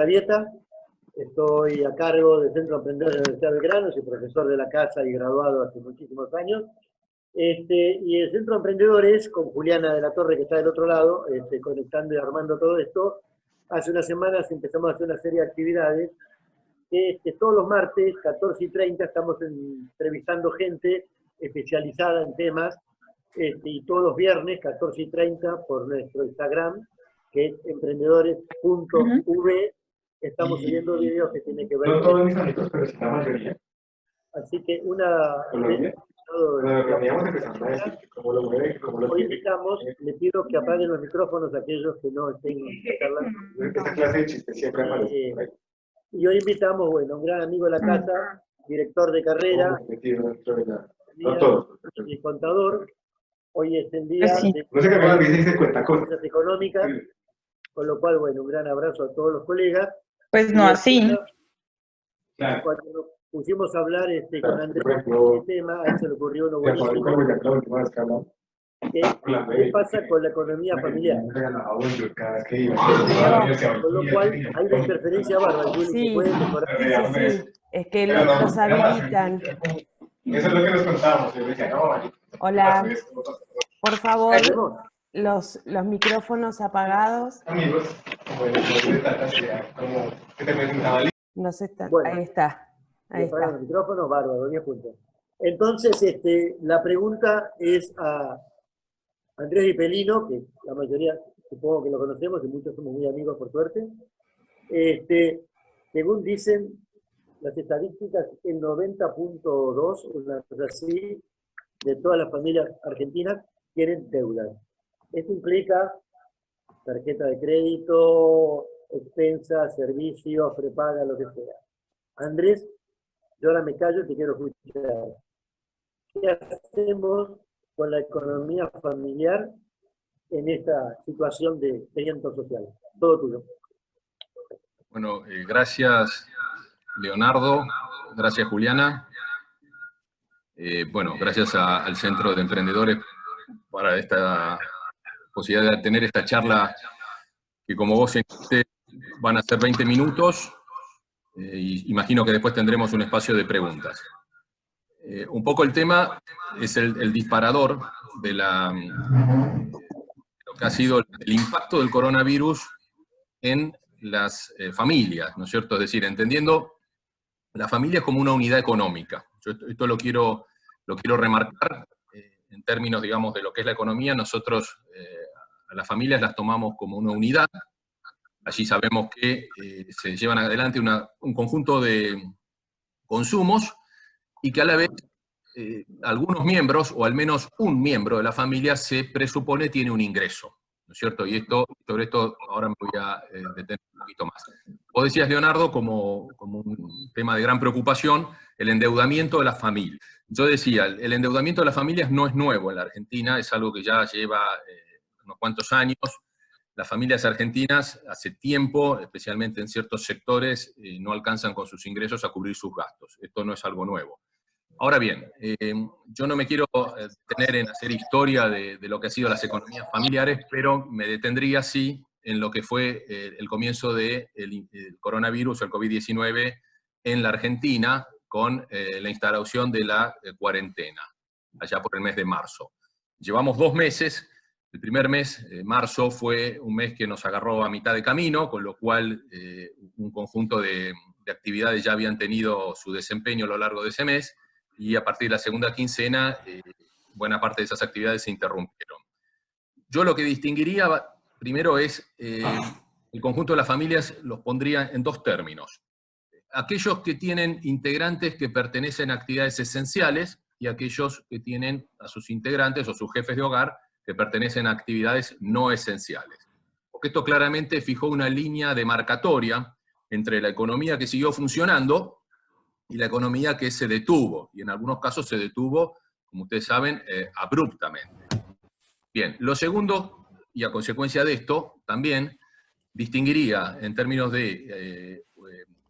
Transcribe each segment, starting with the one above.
Rabieta, estoy a cargo del Centro Emprendedor de la Universidad de Belgrano, soy profesor de la casa y graduado hace muchísimos años. Y el Centro de Emprendedores, con Juliana de la Torre, que está del otro lado, conectando y armando todo esto, hace unas semanas empezamos a hacer una serie de actividades que todos los martes, 14:30, estamos entrevistando gente especializada en temas, y todos los viernes, 14:30, por nuestro Instagram, que es emprendedores.v, estamos subiendo videos que tienen que ver no con... todos mis amigos, pero sí la mayoría. Así que una... Colombia. Veníamos empezando a decir cómo lo mueve, cómo lo Hoy tiene. invitamos, le pido que apaguen los micrófonos a aquellos que no estén charlando. Esta clase de chistes siempre aparece por ahí. Y hoy invitamos, bueno, un gran amigo de la casa, director de carrera, No todos. y contador. Hoy es el día de No sé qué me dice cuenta cosas económicas, con lo cual, bueno, un gran abrazo a todos los colegas. Pues no así. Claro. Cuando nos pusimos a hablar con Andrés de este tema, a él se le ocurrió uno buenísimo. ¿Qué pasa con la economía familiar? Con lo cual hay una interferencia bárbara. Sí, sí, es que los habilitan. Eso es lo que nos contábamos. Yo decía, no, hola, por favor, los micrófonos apagados. Amigos, como que te presentaba el... No se están, bueno, ahí está. Ahí está. Los micrófonos, bárbaro, 10 puntos. Entonces, la pregunta es a Andrés Di Pelino, que la mayoría supongo que lo conocemos, y muchos somos muy amigos por suerte. Según dicen las estadísticas, el 90.2, una cosa así, de todas las familias argentinas tienen deudas. Esto implica tarjeta de crédito, expensas, servicios, prepaga, lo que sea. Andrés, yo ahora me callo y te quiero escuchar. ¿Qué hacemos con la economía familiar en esta situación de viento social? Todo tuyo. Bueno, gracias Leonardo, gracias Juliana. Bueno, gracias al Centro de Emprendedores para esta posibilidad de tener esta charla que, como vos dijiste, van a ser 20 minutos. Y imagino que después tendremos un espacio de preguntas. Un poco el tema es el disparador de lo que ha sido el impacto del coronavirus en las familias, ¿no es cierto? Es decir, entendiendo la familia como una unidad económica. Yo esto lo quiero remarcar en términos, digamos, de lo que es la economía. Nosotros a las familias las tomamos como una unidad. Allí sabemos que se llevan adelante un conjunto de consumos y que a la vez algunos miembros, o al menos un miembro de la familia, se presupone tiene un ingreso, ¿no es cierto? Y sobre esto ahora me voy a detener un poquito más. Vos decías, Leonardo, como un tema de gran preocupación, el endeudamiento de las familias. Yo decía, el endeudamiento de las familias no es nuevo en la Argentina, es algo que ya lleva unos cuantos años. Las familias argentinas hace tiempo, especialmente en ciertos sectores, no alcanzan con sus ingresos a cubrir sus gastos. Esto no es algo nuevo. Ahora bien, yo no me quiero detener en hacer historia de lo que han sido las economías familiares, pero me detendría sí en lo que fue el comienzo del coronavirus, el COVID-19, en la Argentina, con la instalación de la cuarentena, allá por el mes de marzo. Llevamos 2 meses. El primer mes, marzo, fue un mes que nos agarró a mitad de camino, con lo cual un conjunto de actividades ya habían tenido su desempeño a lo largo de ese mes, y a partir de la segunda quincena, buena parte de esas actividades se interrumpieron. Yo lo que distinguiría primero es, el conjunto de las familias los pondría en 2 términos. Aquellos que tienen integrantes que pertenecen a actividades esenciales, y aquellos que tienen a sus integrantes o sus jefes de hogar que pertenecen a actividades no esenciales. Porque esto claramente fijó una línea demarcatoria entre la economía que siguió funcionando y la economía que se detuvo, y en algunos casos se detuvo, como ustedes saben, abruptamente. Bien, lo segundo, y a consecuencia de esto, también distinguiría en términos de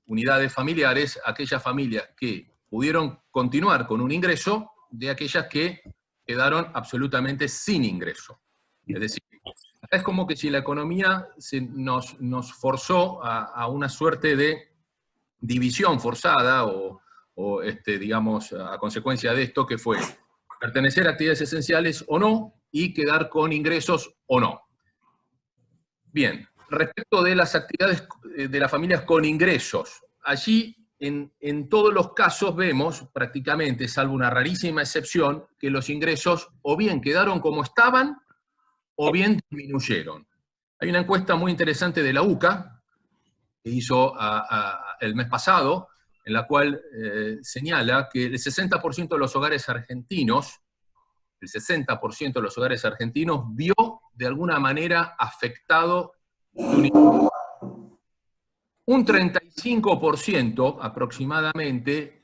unidades familiares aquellas familias que pudieron continuar con un ingreso de aquellas que quedaron absolutamente sin ingreso. Es decir, Es como que si la economía nos forzó a una suerte de división forzada o digamos, a consecuencia de esto, que fue pertenecer a actividades esenciales o no y quedar con ingresos o no. Bien, respecto de las actividades de las familias con ingresos, allí en todos los casos vemos prácticamente, salvo una rarísima excepción, que los ingresos o bien quedaron como estaban o bien disminuyeron. Hay una encuesta muy interesante de la UCA, que hizo el mes pasado, en la cual señala que el 60% de los hogares argentinos, vio de alguna manera afectado su nivel. Un 35% aproximadamente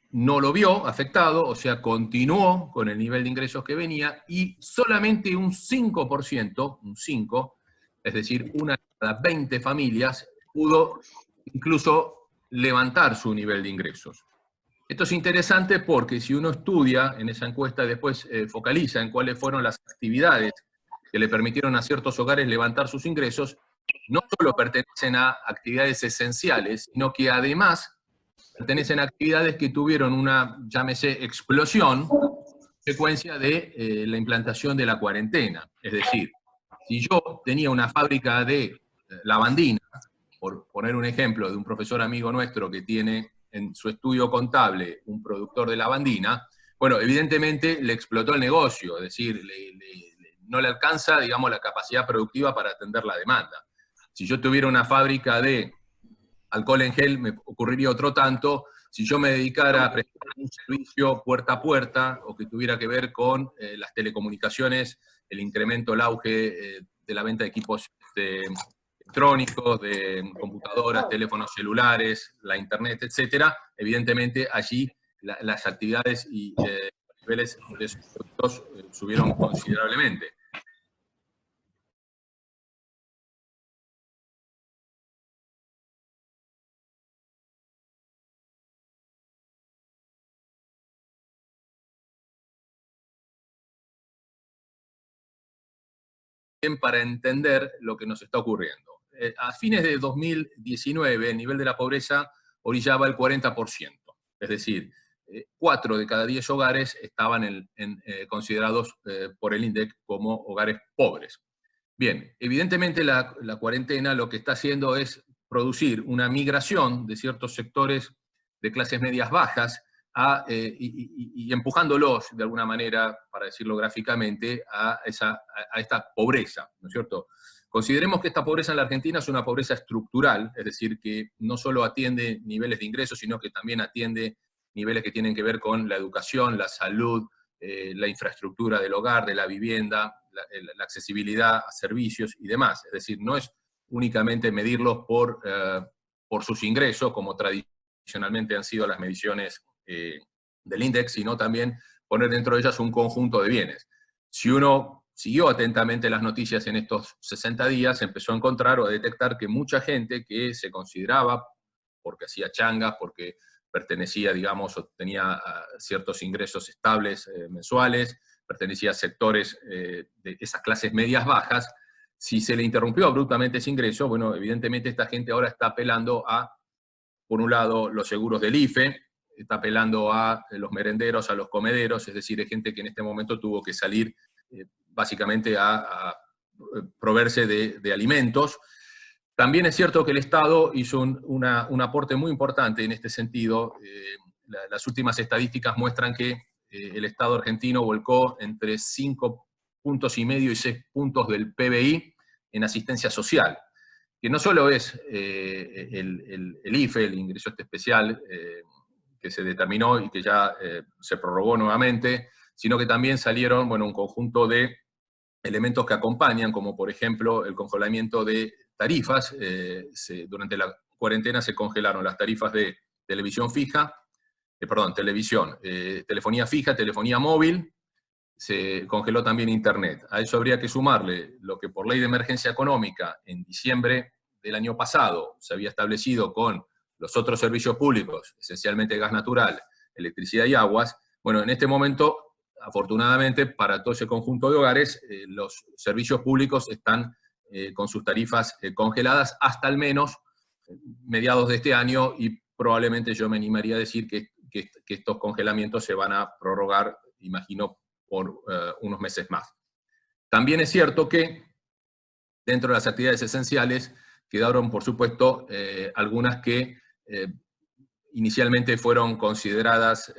no lo vio afectado, o sea, continuó con el nivel de ingresos que venía, y solamente un 5%, es decir, una de cada 20 familias, pudo incluso levantar su nivel de ingresos. Esto es interesante porque si uno estudia en esa encuesta, después focaliza en cuáles fueron las actividades que le permitieron a ciertos hogares levantar sus ingresos, no solo pertenecen a actividades esenciales, sino que además pertenecen a actividades que tuvieron una, llámese, explosión, consecuencia de la implantación de la cuarentena. Es decir, si yo tenía una fábrica de lavandina, por poner un ejemplo de un profesor amigo nuestro que tiene en su estudio contable un productor de lavandina, bueno, evidentemente le explotó el negocio, es decir, no le alcanza, digamos, la capacidad productiva para atender la demanda. Si yo tuviera una fábrica de alcohol en gel, me ocurriría otro tanto. Si yo me dedicara a prestar un servicio puerta a puerta, o que tuviera que ver con las telecomunicaciones, el incremento, el auge de la venta de equipos electrónicos, de computadoras, teléfonos celulares, la internet, etcétera, evidentemente allí las actividades y niveles de esos productos subieron considerablemente. Para entender lo que nos está ocurriendo. A fines de 2019, el nivel de la pobreza orillaba el 40%, es decir, 4 de cada 10 hogares estaban considerados por el INDEC como hogares pobres. Bien, evidentemente la cuarentena lo que está haciendo es producir una migración de ciertos sectores de clases medias bajas y empujándolos de alguna manera, para decirlo gráficamente, a esta pobreza, ¿no es cierto? Consideremos que esta pobreza en la Argentina es una pobreza estructural, es decir, que no solo atiende niveles de ingresos, sino que también atiende niveles que tienen que ver con la educación, la salud, la infraestructura del hogar, de la vivienda, la accesibilidad a servicios y demás. Es decir, no es únicamente medirlos por sus ingresos, como tradicionalmente han sido las mediciones del INDEC, sino también poner dentro de ellas un conjunto de bienes. Si uno siguió atentamente las noticias en estos 60 días, empezó a encontrar o a detectar que mucha gente que se consideraba, porque hacía changas, porque pertenecía, digamos, o tenía ciertos ingresos estables mensuales, pertenecía a sectores de esas clases medias bajas, si se le interrumpió abruptamente ese ingreso, bueno, evidentemente esta gente ahora está apelando a, por un lado, los seguros del IFE, está apelando a los merenderos, a los comederos, es decir, hay gente que en este momento tuvo que salir básicamente a proveerse de alimentos. También es cierto que el Estado hizo un aporte muy importante en este sentido. Las últimas estadísticas muestran que el Estado argentino volcó entre 5,5 puntos y 6 puntos del PBI en asistencia social, que no solo es el IFE, el ingreso especial, que se determinó y que ya se prorrogó nuevamente, sino que también salieron, bueno, un conjunto de elementos que acompañan, como por ejemplo el congelamiento de tarifas. Durante la cuarentena se congelaron las tarifas de televisión fija, telefonía fija, telefonía móvil, se congeló también internet. A eso habría que sumarle lo que por ley de emergencia económica en diciembre del año pasado se había establecido con los otros servicios públicos, esencialmente gas natural, electricidad y aguas. Bueno, en este momento afortunadamente, para todo ese conjunto de hogares, los servicios públicos están con sus tarifas congeladas hasta al menos mediados de este año, y probablemente yo me animaría a decir que estos congelamientos se van a prorrogar, imagino, por unos meses más. También es cierto que dentro de las actividades esenciales quedaron, por supuesto, algunas que inicialmente fueron consideradas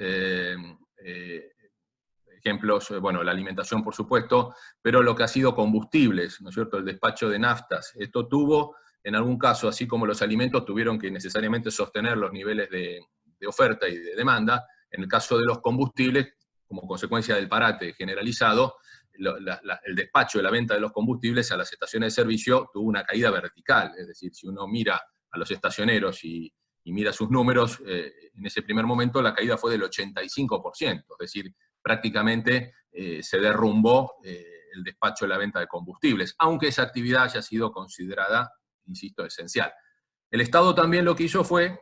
ejemplos, bueno, la alimentación, por supuesto, pero lo que ha sido combustibles, ¿no es cierto?, el despacho de naftas. Esto tuvo, en algún caso, así como los alimentos tuvieron que necesariamente sostener los niveles de oferta y de demanda, en el caso de los combustibles, como consecuencia del parate generalizado, el despacho de la venta de los combustibles a las estaciones de servicio tuvo una caída vertical. Es decir, si uno mira a los estacioneros y mira sus números, en ese primer momento la caída fue del 85%, es decir, prácticamente se derrumbó el despacho de la venta de combustibles, aunque esa actividad haya sido considerada, insisto, esencial. El Estado también lo que hizo fue,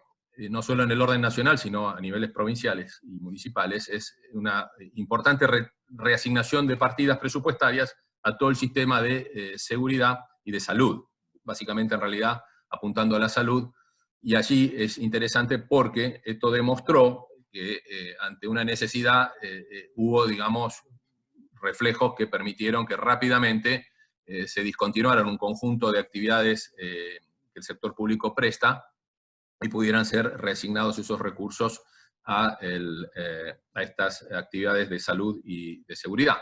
no solo en el orden nacional, sino a niveles provinciales y municipales, es una importante reasignación de partidas presupuestarias a todo el sistema de seguridad y de salud, básicamente en realidad apuntando a la salud, y allí es interesante porque esto demostró que ante una necesidad hubo, digamos, reflejos que permitieron que rápidamente se discontinuaran un conjunto de actividades que el sector público presta y pudieran ser reasignados esos recursos a estas actividades de salud y de seguridad.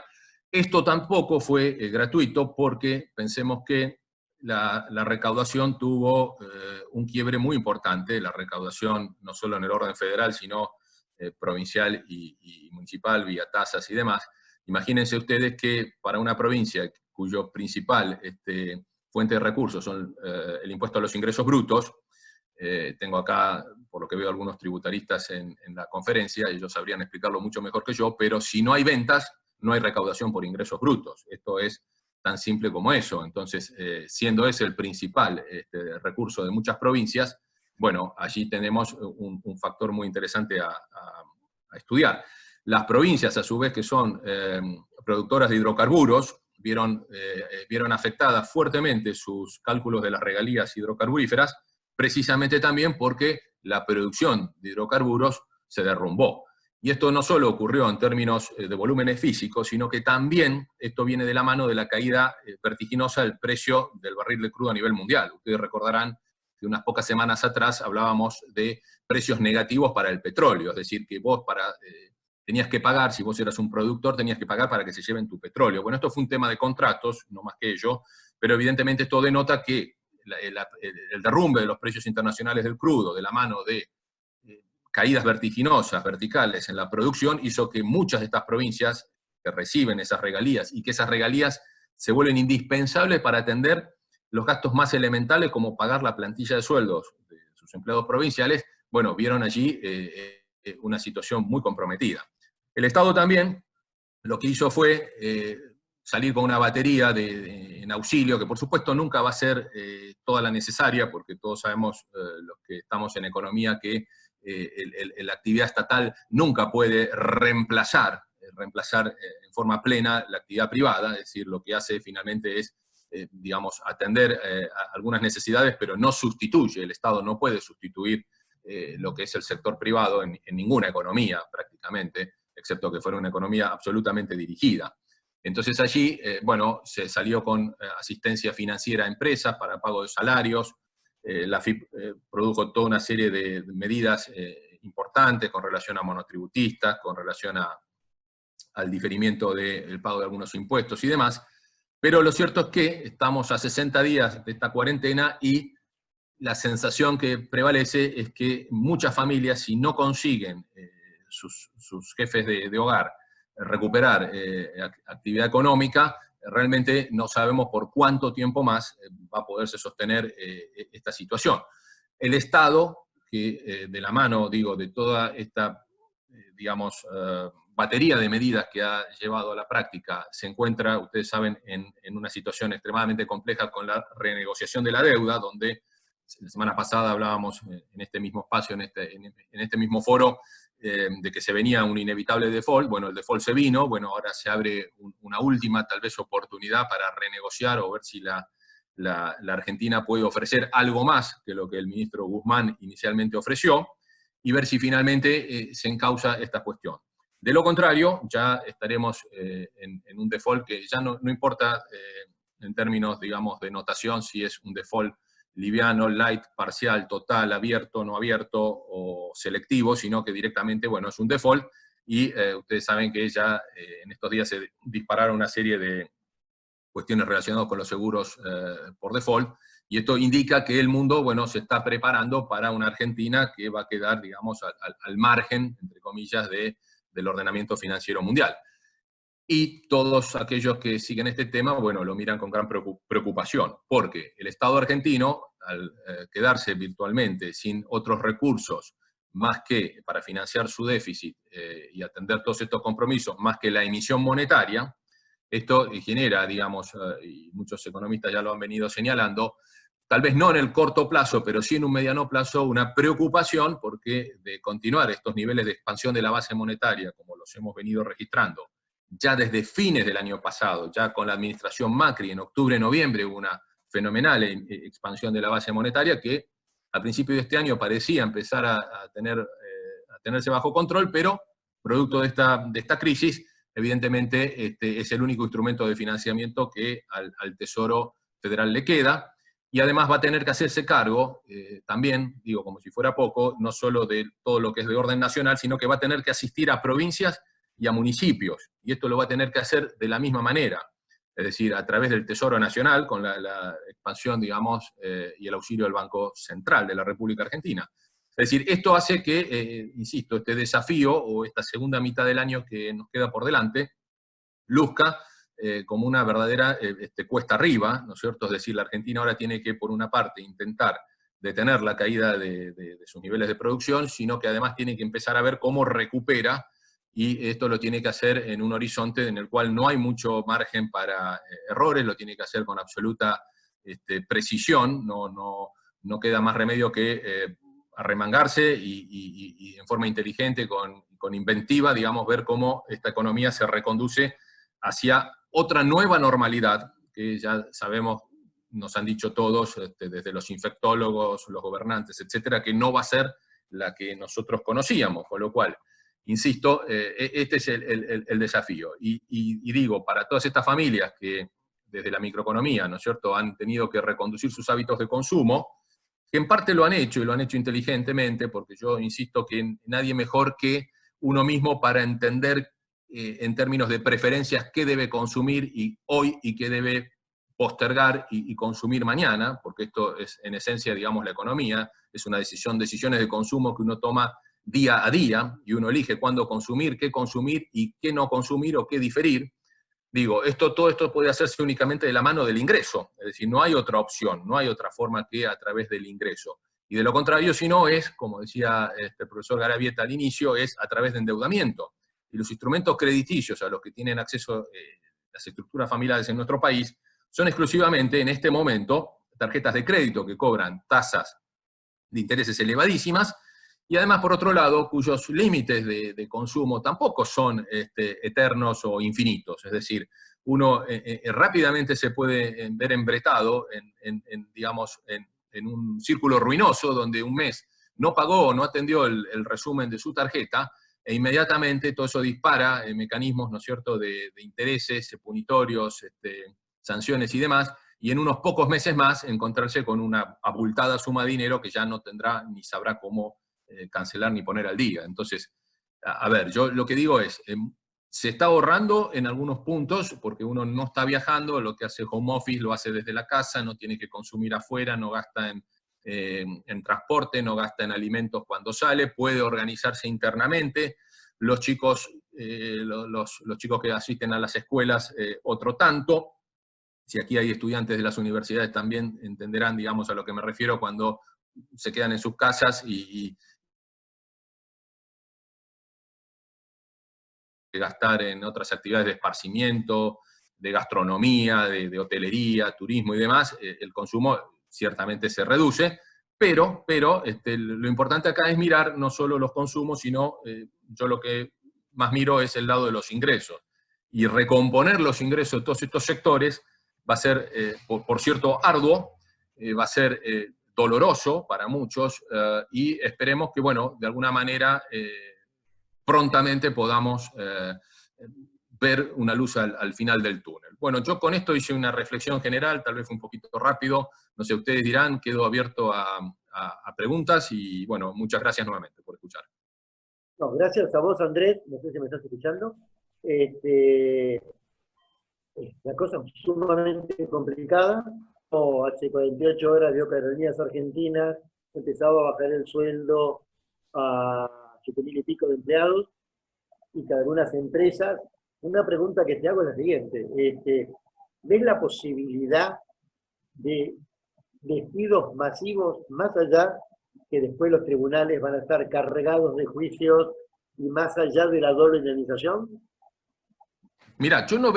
Esto tampoco fue gratuito, porque pensemos que la recaudación tuvo un quiebre muy importante, la recaudación no solo en el orden federal, sino provincial y municipal, vía tasas y demás. Imagínense ustedes que para una provincia cuyo principal fuente de recursos son el impuesto a los ingresos brutos, tengo acá, por lo que veo, algunos tributaristas en la conferencia, ellos sabrían explicarlo mucho mejor que yo, pero si no hay ventas, no hay recaudación por ingresos brutos. Esto es tan simple como eso. Entonces, siendo ese el principal recurso de muchas provincias, bueno, allí tenemos un factor muy interesante a estudiar. Las provincias, a su vez, que son productoras de hidrocarburos, vieron afectadas fuertemente sus cálculos de las regalías hidrocarburíferas, precisamente también porque la producción de hidrocarburos se derrumbó. Y esto no solo ocurrió en términos de volúmenes físicos, sino que también esto viene de la mano de la caída vertiginosa del precio del barril de crudo a nivel mundial. Ustedes recordarán que unas pocas semanas atrás hablábamos de precios negativos para el petróleo, es decir, que vos tenías que pagar, si vos eras un productor, tenías que pagar para que se lleven tu petróleo. Bueno, esto fue un tema de contratos, no más que ello, pero evidentemente esto denota que el derrumbe de los precios internacionales del crudo, de la mano de caídas vertiginosas, verticales en la producción, hizo que muchas de estas provincias que reciben esas regalías, y que esas regalías se vuelven indispensables para atender los gastos más elementales, como pagar la plantilla de sueldos de sus empleados provinciales, bueno, vieron allí una situación muy comprometida. El Estado también lo que hizo fue salir con una batería en auxilio, que por supuesto nunca va a ser toda la necesaria, porque todos sabemos, los que estamos en economía, que la actividad estatal nunca puede reemplazar en forma plena la actividad privada, es decir, lo que hace finalmente es, digamos, atender algunas necesidades, pero no sustituye. El Estado no puede sustituir lo que es el sector privado en ninguna economía prácticamente, excepto que fuera una economía absolutamente dirigida. Entonces allí, bueno, se salió con asistencia financiera a empresas para pago de salarios. La AFIP produjo toda una serie de medidas importantes con relación a monotributistas, con relación al diferimiento del pago de algunos impuestos y demás, pero lo cierto es que estamos a 60 días de esta cuarentena y la sensación que prevalece es que muchas familias, si no consiguen sus jefes de hogar recuperar actividad económica, realmente no sabemos por cuánto tiempo más va a poderse sostener esta situación. El Estado, que de la mano, digo, de toda esta, digamos, batería de medidas que ha llevado a la práctica, se encuentra, ustedes saben, en una situación extremadamente compleja con la renegociación de la deuda, donde la semana pasada hablábamos en este mismo espacio, en este mismo foro, de que se venía un inevitable default. Bueno, el default se vino, bueno, ahora se abre una última tal vez oportunidad para renegociar o ver si la Argentina puede ofrecer algo más que lo que el ministro Guzmán inicialmente ofreció, y ver si finalmente se encausa esta cuestión. De lo contrario, ya estaremos en un default que ya no importa en términos, digamos, de notación, si es un default liviano, light, parcial, total, abierto, no abierto o selectivo, sino que directamente, bueno, es un default, y ustedes saben que ya en estos días se dispararon una serie de cuestiones relacionadas con los seguros por default, y esto indica que el mundo, bueno, se está preparando para una Argentina que va a quedar, digamos, al margen, entre comillas, del ordenamiento financiero mundial. Y todos aquellos que siguen este tema, bueno, lo miran con gran preocupación, porque el Estado argentino, al quedarse virtualmente sin otros recursos más que para financiar su déficit y atender todos estos compromisos, más que la emisión monetaria, esto genera, digamos, y muchos economistas ya lo han venido señalando, tal vez no en el corto plazo, pero sí en un mediano plazo, una preocupación, porque de continuar estos niveles de expansión de la base monetaria, como los hemos venido registrando, ya desde fines del año pasado, ya con la administración Macri, en octubre, noviembre, hubo una fenomenal expansión de la base monetaria que a principio de este año parecía empezar a tenerse bajo control, pero producto de esta crisis, evidentemente es el único instrumento de financiamiento que al Tesoro Federal le queda, y además va a tener que hacerse cargo, también, digo como si fuera poco, no solo de todo lo que es de orden nacional, sino que va a tener que asistir a provincias y a municipios, y esto lo va a tener que hacer de la misma manera, es decir, a través del Tesoro Nacional, con la expansión, digamos, y el auxilio del Banco Central de la República Argentina. Es decir, esto hace que, insisto, este desafío, o esta segunda mitad del año que nos queda por delante, luzca como una verdadera cuesta arriba, ¿no es cierto? Es decir, la Argentina ahora tiene que, por una parte, intentar detener la caída de sus niveles de producción, sino que además tiene que empezar a ver cómo recupera, y esto lo tiene que hacer en un horizonte en el cual no hay mucho margen para errores, lo tiene que hacer con absoluta precisión, no queda más remedio que arremangarse y en forma inteligente, con inventiva, digamos, ver cómo esta economía se reconduce hacia otra nueva normalidad, que ya sabemos, nos han dicho todos, desde los infectólogos, los gobernantes, etcétera, que no va a ser la que nosotros conocíamos, con lo cual, insisto, este es el desafío. Y digo, para todas estas familias que desde la microeconomía, ¿no es cierto?, han tenido que reconducir sus hábitos de consumo, que en parte lo han hecho, y lo han hecho inteligentemente, porque yo insisto que nadie mejor que uno mismo para entender en términos de preferencias qué debe consumir hoy y qué debe postergar y consumir mañana, porque esto es en esencia, digamos, la economía, es una decisiones de consumo que uno toma día a día, y uno elige cuándo consumir y qué no consumir o qué diferir. Digo, todo esto puede hacerse únicamente de la mano del ingreso, es decir, no hay otra opción, no hay otra forma que a través del ingreso. Y de lo contrario, si no es, como decía el profesor Garavieta al inicio, es a través de endeudamiento. Y los instrumentos crediticios a los que tienen acceso las estructuras familiares en nuestro país son exclusivamente, en este momento, tarjetas de crédito que cobran tasas de intereses elevadísimas, y además, por otro lado, cuyos límites de consumo tampoco son eternos o infinitos. Es decir, uno rápidamente se puede ver embretado digamos, en un círculo ruinoso, donde un mes no pagó o no atendió el resumen de su tarjeta, e inmediatamente todo eso dispara mecanismos, ¿no es cierto?, de intereses, punitorios, sanciones y demás, y en unos pocos meses más encontrarse con una abultada suma de dinero que ya no tendrá ni sabrá cómo cancelar ni poner al día. Entonces, a ver, yo lo que digo es, se está ahorrando en algunos puntos, porque uno no está viajando, lo que hace home office lo hace desde la casa, no tiene que consumir afuera, no gasta en transporte, no gasta en alimentos cuando sale, puede organizarse internamente. Los chicos, los chicos que asisten a las escuelas, otro tanto. Si aquí hay estudiantes de las universidades también entenderán, digamos, a lo que me refiero cuando se quedan en sus casas y gastar en otras actividades de esparcimiento, de gastronomía, de hotelería, turismo y demás, el consumo ciertamente se reduce, pero lo importante acá es mirar no solo los consumos, sino yo lo que más miro es el lado de los ingresos. Y recomponer los ingresos de todos estos sectores va a ser, por cierto, arduo, va a ser doloroso para muchos, y esperemos que, bueno, de alguna manera prontamente podamos ver una luz al final del túnel. Bueno, yo con esto hice una reflexión general, tal vez fue un poquito rápido, no sé, ustedes dirán, quedo abierto a preguntas, y bueno, muchas gracias nuevamente por escuchar. No, gracias a vos, Andrés, no sé si me estás escuchando. La cosa es sumamente complicada. Hace 48 horas vio que Aerolíneas Argentinas empezaba a bajar el sueldo a 7.000 y pico de empleados, y que algunas empresas. Una pregunta que te hago es la siguiente. ¿Ves la posibilidad de despidos masivos, más allá que después los tribunales van a estar cargados de juicios, y más allá de la doble indemnización? Mira, yo no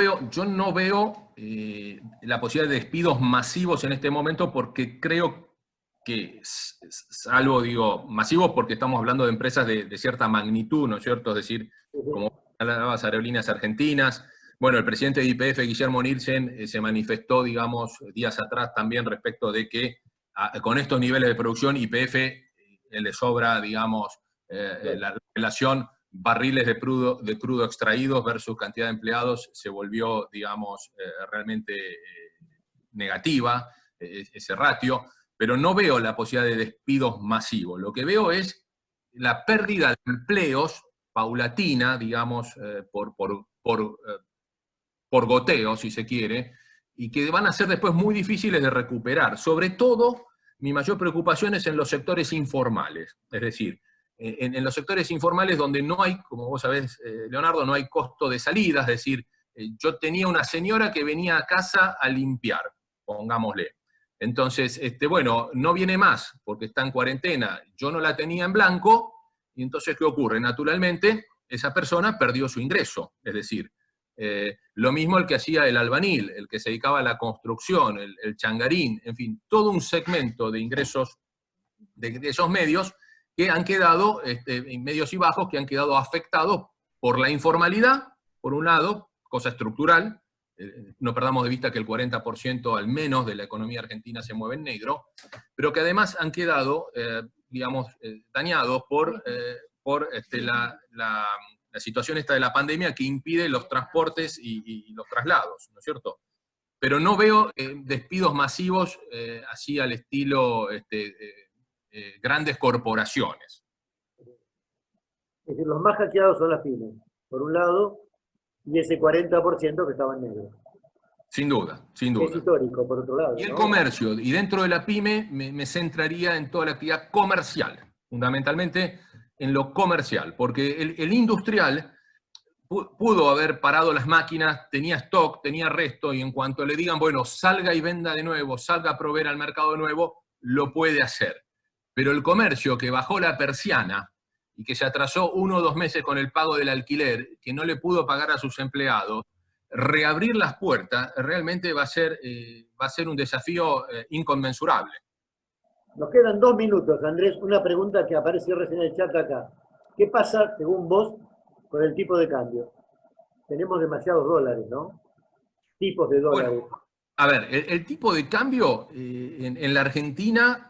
veo la posibilidad de despidos masivos en este momento, porque creo que, salvo, digo, masivos porque estamos hablando de empresas de cierta magnitud, ¿no es cierto? Es decir, como las Aerolíneas Argentinas. Bueno, el presidente de YPF, Guillermo Nielsen, se manifestó, digamos, días atrás también respecto de que con estos niveles de producción YPF le sobra, digamos, la relación barriles de crudo extraídos versus cantidad de empleados se volvió, digamos, realmente negativa, ese ratio, pero no veo la posibilidad de despidos masivos. Lo que veo es la pérdida de empleos paulatina, digamos, por goteo, si se quiere, y que van a ser después muy difíciles de recuperar. Sobre todo, mi mayor preocupación es en los sectores informales, es decir, en los sectores informales donde no hay, como vos sabés, Leonardo, no hay costo de salida, es decir, yo tenía una señora que venía a casa a limpiar, pongámosle. Entonces, bueno, no viene más porque está en cuarentena, yo no la tenía en blanco, y entonces, ¿qué ocurre? Naturalmente, esa persona perdió su ingreso, es decir, lo mismo el que hacía el albañil, el que se dedicaba a la construcción, el changarín, en fin, todo un segmento de ingresos de esos medios que han quedado, medios y bajos, que han quedado afectados por la informalidad, por un lado, cosa estructural. No perdamos de vista que el 40% al menos de la economía argentina se mueve en negro, pero que además han quedado, digamos, dañados por la situación esta de la pandemia, que impide los transportes y los traslados, ¿no es cierto? Pero no veo despidos masivos así al estilo grandes corporaciones. Es decir, los más hackeados son las pymes, por un lado, y ese 40% que estaba en negro. Sin duda, sin duda. Es histórico, por otro lado. Y el ¿no? comercio, y dentro de la pyme me centraría en toda la actividad comercial, fundamentalmente en lo comercial, porque el industrial pudo haber parado las máquinas, tenía stock, tenía resto, y en cuanto le digan, bueno, salga y venda de nuevo, salga a proveer al mercado de nuevo, lo puede hacer. Pero el comercio que bajó la persiana y que se atrasó 1 o 2 meses con el pago del alquiler, que no le pudo pagar a sus empleados, reabrir las puertas realmente va a ser un desafío inconmensurable. Nos quedan 2 minutos, Andrés. Una pregunta que apareció recién en el chat acá. ¿Qué pasa, según vos, con el tipo de cambio? Tenemos demasiados dólares, ¿no? Tipos de dólares. Bueno, a ver, el tipo de cambio en la Argentina,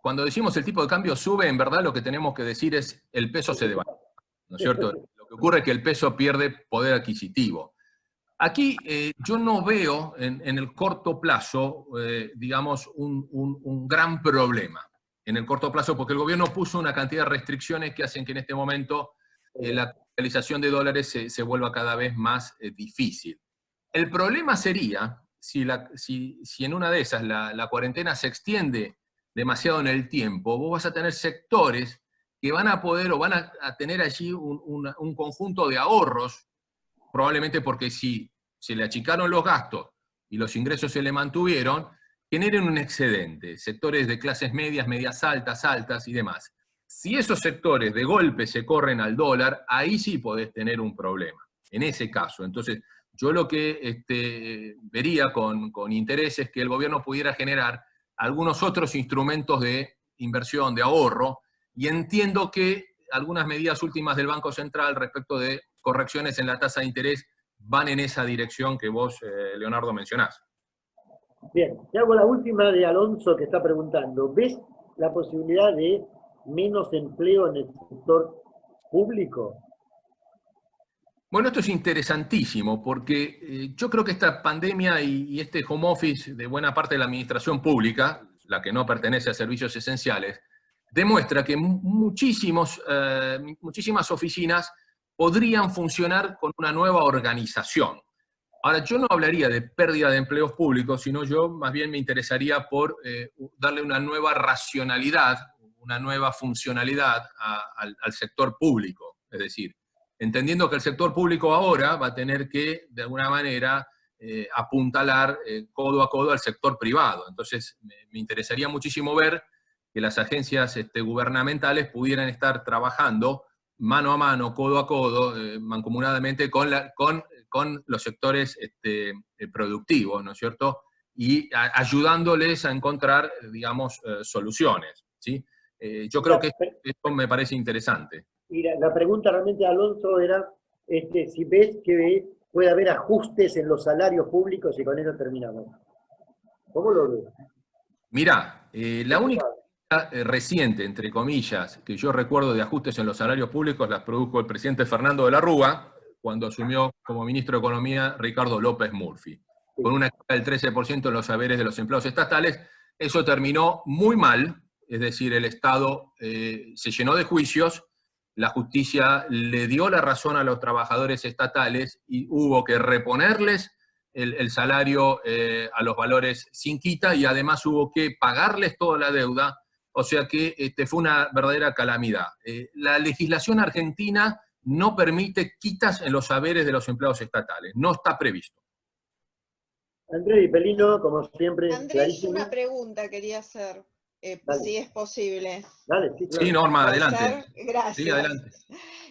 cuando decimos el tipo de cambio sube, en verdad lo que tenemos que decir es el peso se devalúa, ¿no es cierto? Lo que ocurre es que el peso pierde poder adquisitivo. Aquí yo no veo en el corto plazo, digamos, un gran problema. En el corto plazo, porque el gobierno puso una cantidad de restricciones que hacen que en este momento la capitalización de dólares se vuelva cada vez más difícil. El problema sería si en una de esas la cuarentena se extiende demasiado en el tiempo, vos vas a tener sectores que van a poder o van a tener allí un conjunto de ahorros, probablemente porque si se le achicaron los gastos y los ingresos se le mantuvieron, generen un excedente, sectores de clases medias, medias altas, altas y demás. Si esos sectores de golpe se corren al dólar, ahí sí podés tener un problema, en ese caso. Entonces, yo lo que vería con interés es que el gobierno pudiera generar algunos otros instrumentos de inversión, de ahorro, y entiendo que algunas medidas últimas del Banco Central respecto de correcciones en la tasa de interés van en esa dirección que vos, Leonardo, mencionás. Bien, te hago la última de Alonso que está preguntando. ¿Ves la posibilidad de menos empleo en el sector público? Bueno, esto es interesantísimo porque yo creo que esta pandemia y este home office de buena parte de la administración pública, la que no pertenece a servicios esenciales, demuestra que muchísimas oficinas podrían funcionar con una nueva organización. Ahora, yo no hablaría de pérdida de empleos públicos, sino yo más bien me interesaría por darle una nueva racionalidad, una nueva funcionalidad al sector público. Es decir, entendiendo que el sector público ahora va a tener que, de alguna manera, apuntalar codo a codo al sector privado. Entonces, me interesaría muchísimo ver que las agencias gubernamentales pudieran estar trabajando mano a mano, codo a codo, mancomunadamente con los sectores productivos, ¿no es cierto? Y ayudándoles a encontrar, digamos, soluciones, ¿sí? Yo creo que esto me parece interesante. Y la pregunta realmente, Alonso, era si ves que puede haber ajustes en los salarios públicos, y con eso terminamos. ¿Cómo lo ves? Mirá, la única reciente, entre comillas, que yo recuerdo de ajustes en los salarios públicos las produjo el presidente Fernando de la Rúa, cuando asumió como ministro de Economía Ricardo López Murphy. Con una caída del 13% en los saberes de los empleados estatales, eso terminó muy mal, es decir, el Estado se llenó de juicios, la justicia le dio la razón a los trabajadores estatales y hubo que reponerles el salario a los valores sin quita y además hubo que pagarles toda la deuda, o sea que fue una verdadera calamidad. La legislación argentina no permite quitas en los saberes de los empleados estatales, no está previsto. Andrés y Pelino, como siempre, Andrés, clarísimo. una pregunta quería hacer, si es posible. Dale, sí, claro. Sí, Norma, adelante. Ser? Gracias. Sí, adelante.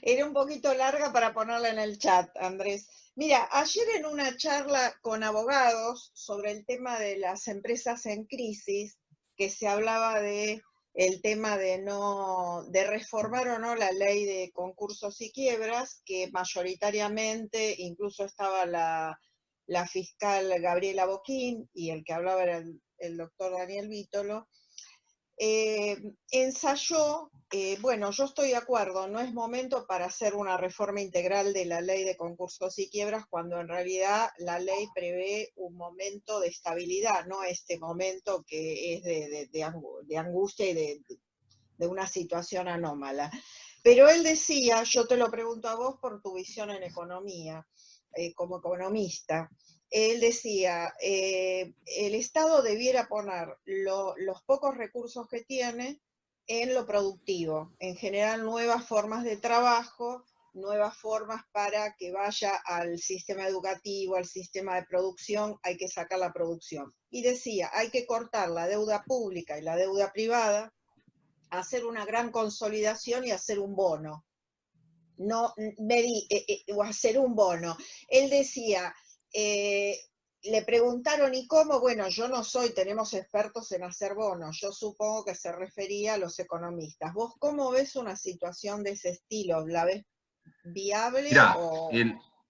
Era un poquito larga para ponerla en el chat, Andrés. Mira, ayer en una charla con abogados sobre el tema de las empresas en crisis, que se hablaba de el tema de reformar o no la ley de concursos y quiebras, que mayoritariamente incluso estaba la fiscal Gabriela Boquín y el que hablaba era el doctor Daniel Vítolo, ensayó, bueno, yo estoy de acuerdo, no es momento para hacer una reforma integral de la ley de concursos y quiebras cuando en realidad la ley prevé un momento de estabilidad, no este momento que es de angustia y de una situación anómala. Pero él decía, yo te lo pregunto a vos por tu visión en economía, como economista, él decía, el Estado debiera poner los pocos recursos que tiene en lo productivo, en generar nuevas formas de trabajo, nuevas formas para que vaya al sistema educativo, al sistema de producción, hay que sacar la producción. Y decía, hay que cortar la deuda pública y la deuda privada, hacer una gran consolidación y hacer un bono. O hacer un bono. Él decía, le preguntaron, ¿y cómo? Bueno, yo no soy, tenemos expertos en hacer bonos, yo supongo que se refería a los economistas. ¿Vos cómo ves una situación de ese estilo? ¿La ves viable? Mirá, o...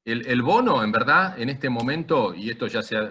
el bono, en verdad, en este momento, y esto ya se ha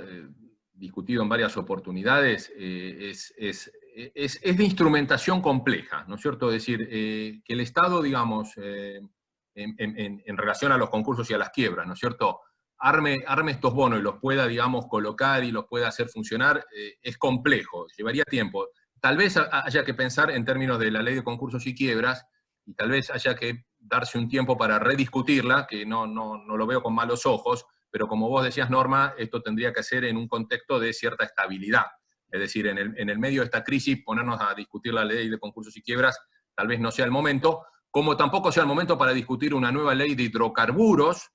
discutido en varias oportunidades, es de instrumentación compleja, ¿no es cierto? Es decir, que el Estado, digamos, en relación a los concursos y a las quiebras, ¿no es cierto?, arme estos bonos y los pueda, digamos, colocar y los pueda hacer funcionar, es complejo, llevaría tiempo. Tal vez haya que pensar en términos de la ley de concursos y quiebras, y tal vez haya que darse un tiempo para rediscutirla, que no lo veo con malos ojos, pero como vos decías, Norma, esto tendría que ser en un contexto de cierta estabilidad. Es decir, en el medio de esta crisis, ponernos a discutir la ley de concursos y quiebras tal vez no sea el momento, como tampoco sea el momento para discutir una nueva ley de hidrocarburos,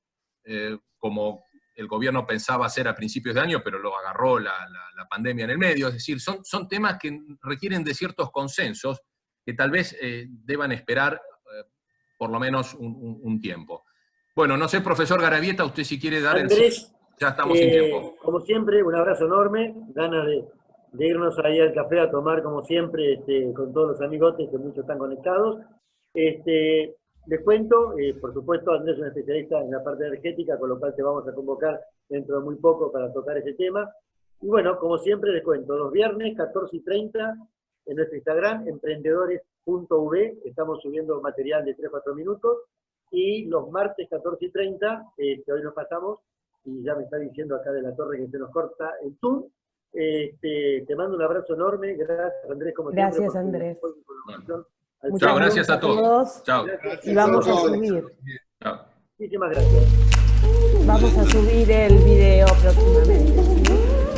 como el gobierno pensaba hacer a principios de año, pero lo agarró la pandemia en el medio. Es decir, son temas que requieren de ciertos consensos que tal vez deban esperar por lo menos un tiempo. Bueno, no sé, profesor Garavieta, usted si quiere dar Andrés, ya estamos sin tiempo. Como siempre, un abrazo enorme, ganas de de irnos ahí al café a tomar, como siempre, con todos los amigotes, que muchos están conectados. Les cuento, por supuesto, Andrés es un especialista en la parte energética, con lo cual te vamos a convocar dentro de muy poco para tocar ese tema. Y bueno, como siempre les cuento, los viernes 14:30 en nuestro Instagram, emprendedores.v, estamos subiendo material de 3-4 minutos, y los martes 14:30, que hoy nos pasamos, y ya me está diciendo acá de la torre que se nos corta el Zoom. Te mando un abrazo enorme, gracias Andrés, como gracias, siempre. Andrés. Chao, gracias a todos. Chao. Y vamos a subir. Chao. Muchísimas gracias. Vamos a subir el video próximamente, ¿sí?